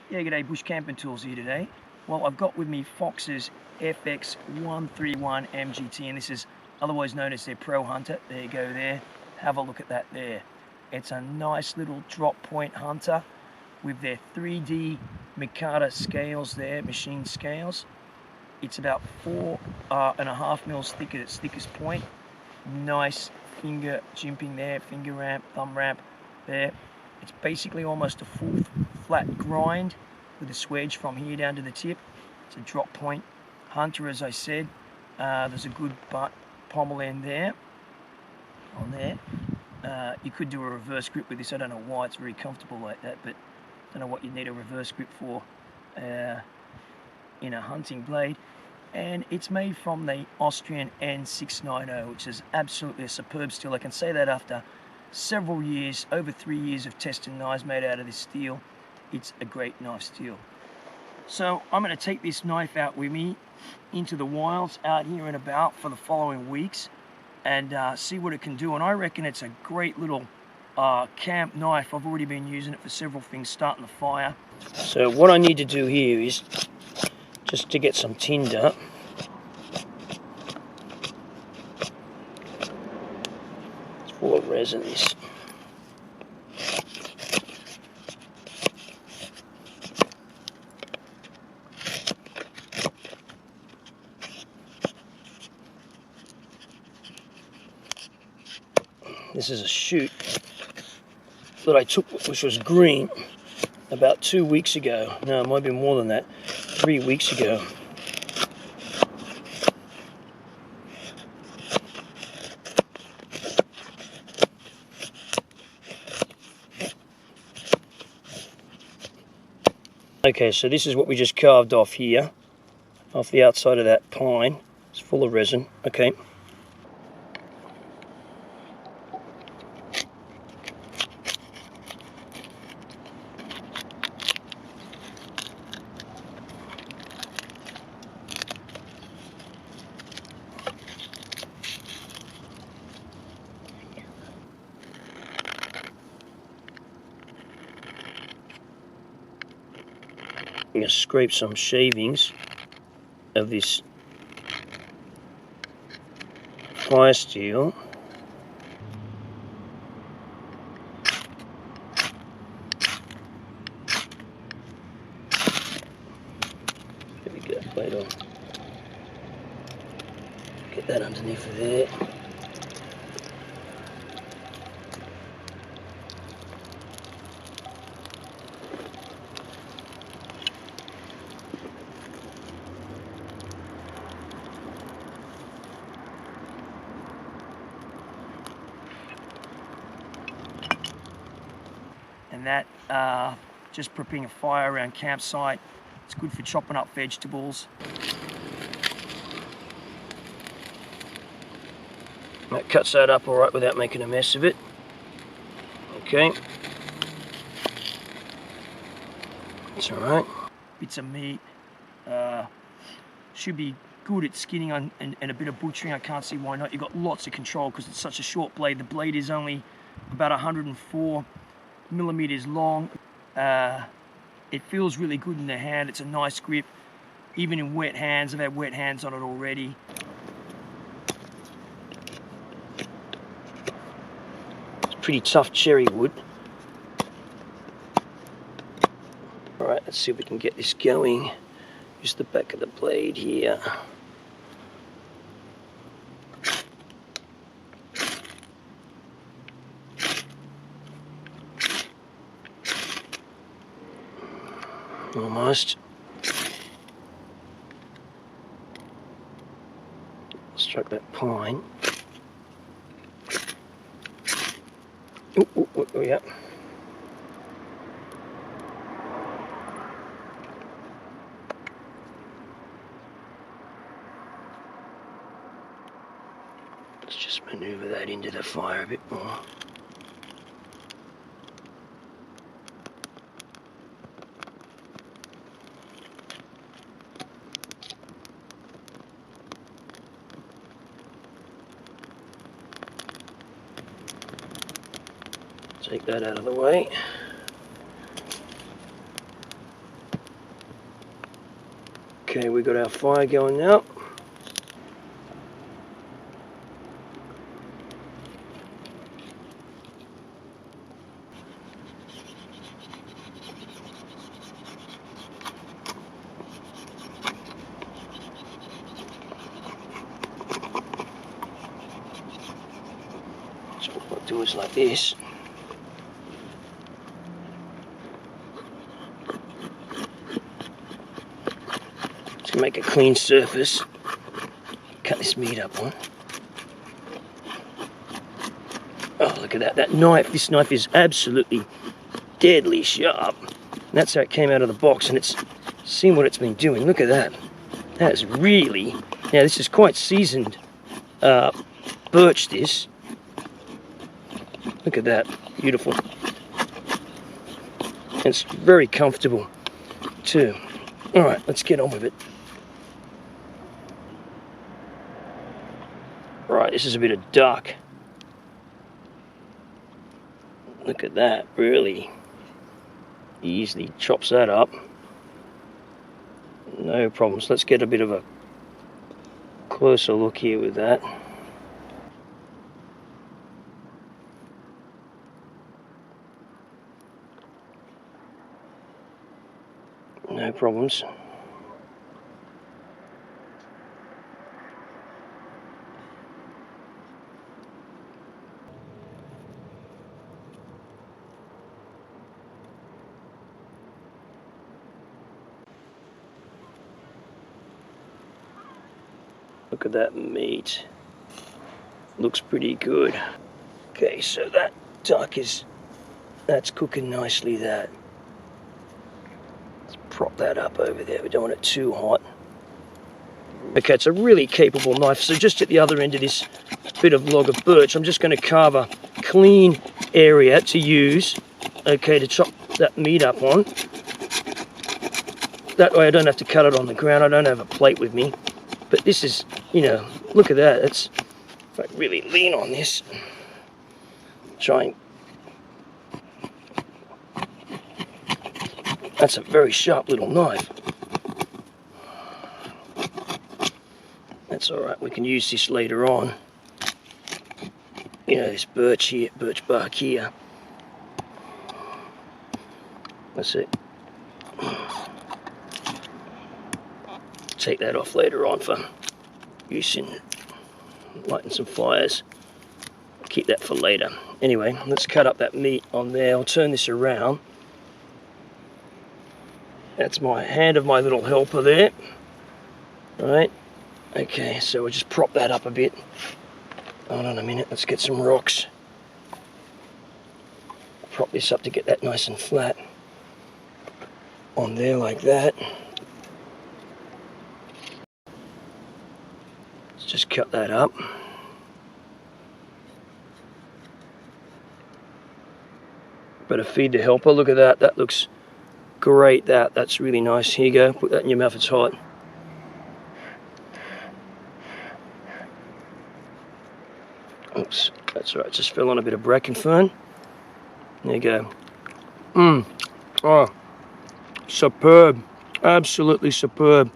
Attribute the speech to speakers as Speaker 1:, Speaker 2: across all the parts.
Speaker 1: Yeah, g'day, Bush Camping Tools here today. Well, I've got with me Fox's FX131 MGT, and this is otherwise known as their Pro Hunter. There you go there. Have a look at that there. It's a nice little drop point hunter with their 3D Micarta scales there, machine scales. It's about 4.5 mils thick at its thickest point. Nice finger jimping there, finger ramp, thumb ramp there. It's basically almost a full flat grind with a swedge from here down to the tip. It's a drop point hunter, as I said. There's a good butt pommel end there, on there. You could do a reverse grip with this. I don't know why it's very comfortable like that, but I don't know what you'd need a reverse grip for in a hunting blade. And it's made from the Austrian N690, which is absolutely a superb steel. I can say that after several years, over 3 years of testing knives made out of this steel. It's a great knife steel. So I'm going to take this knife out with me into the wilds out here and about for the following weeks and see what it can do. And I reckon it's a great little camp knife. I've already been using it for several things, starting the fire. So what I need to do here is just to get some tinder. It's full of resin, this. This is a shoot that I took, which was green, about 2 weeks ago. No, it might be more than that. 3 weeks ago. Okay, so this is what we just carved off here, off the outside of that pine. It's full of resin. Okay. I'm going to scrape some shavings of this fire steel. There we go, blade on. Get that underneath of there. And that, just preparing a fire around campsite. It's good for chopping up vegetables. That cuts that up all right without making a mess of it. Okay. That's all right. Bits of meat. Should be good at skinning and a bit of butchering. I can't see why not. You've got lots of control because it's such a short blade. The blade is only about 104 millimeters long. It feels really good in the hand. It's a nice grip, even in wet hands. I've had wet hands on it already. It's pretty tough cherry wood. All right, let's see if we can get this going. Use the back of the blade here. Almost. Struck that pine. Oh, yeah. Let's just maneuver that into the fire a bit more. Take that out of the way. Okay, we got our fire going now. So what I'll do is like this. To make a clean surface, cut this meat up on. Oh, look at that knife. This knife is absolutely deadly sharp. And that's how it came out of the box, and it's seen what it's been doing. Look at that. That is really, now this is quite seasoned birch, this. Look at that, beautiful. It's very comfortable too. All right, let's get on with it. Right, this is a bit of duck. Look at that, really easily chops that up. No problems. Let's get a bit of a closer look here with that. No problems. Look at that meat. Looks pretty good. Okay, so that duck that's cooking nicely, that. Let's prop that up over there. We don't want it too hot. Okay, it's a really capable knife. So just at the other end of this bit of log of birch, I'm just going to carve a clean area to use, okay, to chop that meat up on. That way I don't have to cut it on the ground. I don't have a plate with me. But this is, you know, look at that. It's, if I really lean on this, try and, that's a very sharp little knife. That's all right, we can use this later on. You know, this birch here, birch bark here. That's it. Take that off later on for use in lighting some fires. Keep that for later. Anyway, let's cut up that meat on there. I'll turn this around. That's my hand of my little helper there. All right. Okay, so we'll just prop that up a bit. Hold on a minute, let's get some rocks. Prop this up to get that nice and flat. On there like that. Let's just cut that up. Better feed the helper, look at that, that looks great, that's really nice. Here you go, put that in your mouth, it's hot. Oops, that's all right, just fell on a bit of bracken fern. There you go. Oh, superb, absolutely superb.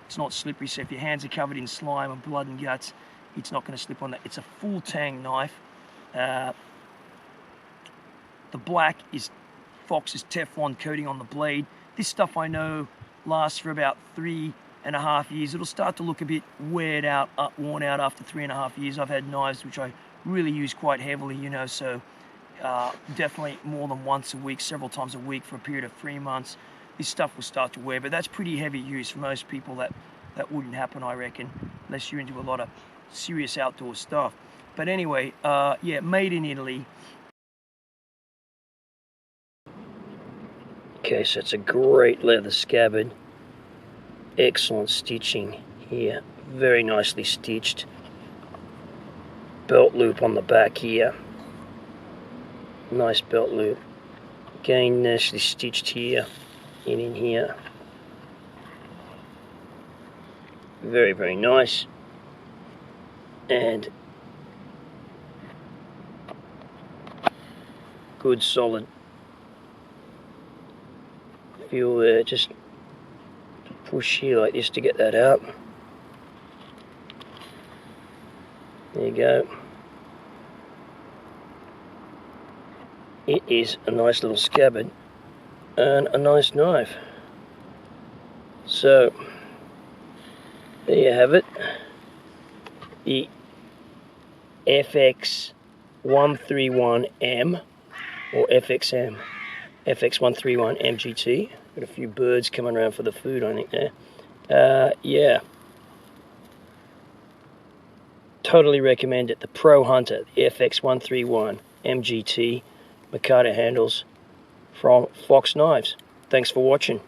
Speaker 1: It's not slippery, so if your hands are covered in slime and blood and guts, it's not going to slip on that. It's a full tang knife. The black is Fox's Teflon coating on the blade. This stuff I know lasts for about 3.5 years. It'll start to look a bit worn out after 3.5 years. I've had knives which I really use quite heavily, you know, so definitely more than once a week, several times a week for a period of 3 months. This stuff will start to wear, but that's pretty heavy use for most people. That wouldn't happen, I reckon, unless you're into a lot of serious outdoor stuff. But anyway, yeah, made in Italy. Okay, so it's a great leather scabbard. Excellent stitching here, very nicely stitched. Belt loop on the back here. Nice belt loop. Again, nicely stitched here and in here. Very, very nice. And good solid feel there, just push here like this to get that out. There you go. It is a nice little scabbard and a nice knife. So there you have it, the FX131M or FXM, FX131 MGT. Got a few birds coming around for the food, I think there. Yeah, totally recommend it. The Pro Hunter, the FX131 MGT, Micarta handles from Fox Knives. Thanks for watching.